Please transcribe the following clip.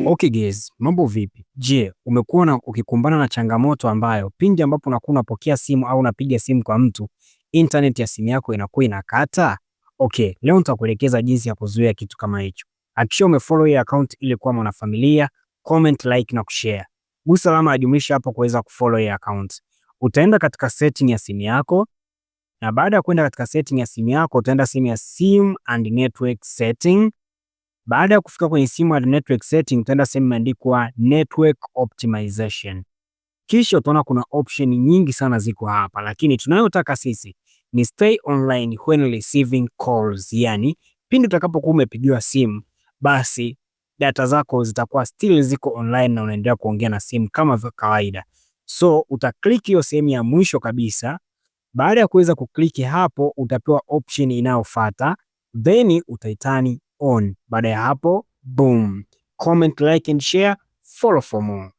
Okay guys, mambo vipi? Je, umekuwa ukikumbana na changamoto ambayo pindi ambapo unakuwa unapokea simu au unapiga simu kwa mtu, internet ya simu yako inakuwa inakata? Okay, leo nitakuelekeza jinsi ya kuzuia kitu kama hicho. Hakikisha umefollow hii account ili kuwa mwanafamilia, comment, like na kushare. Gusa alama ya jumlisha hapo kuweza kufollow hii account. Utaenda katika setting ya simu yako, na baada ya kwenda katika setting ya simu yako utaenda sehemu ya sim and network setting. Baada ya kufika kwenye simu ya network setting, utaenda sehemu imeandikwa network optimization. Kisha utaona kuna option nyingi sana ziko hapa, lakini tunayotaka sisi ni stay online when receiving calls. Yani pindi utakapokuwa umepigiwa simu, basi data zako zitakuwa still ziko online na unaendelea kuongea na simu kama kawaida. So utaklik hiyo sehemu ya mwisho kabisa. Baada ya kuweza kuklik hapo, utapewa option inayofuata, then utaitani on. Baada ya hapo, boom, comment, like and share, follow for more.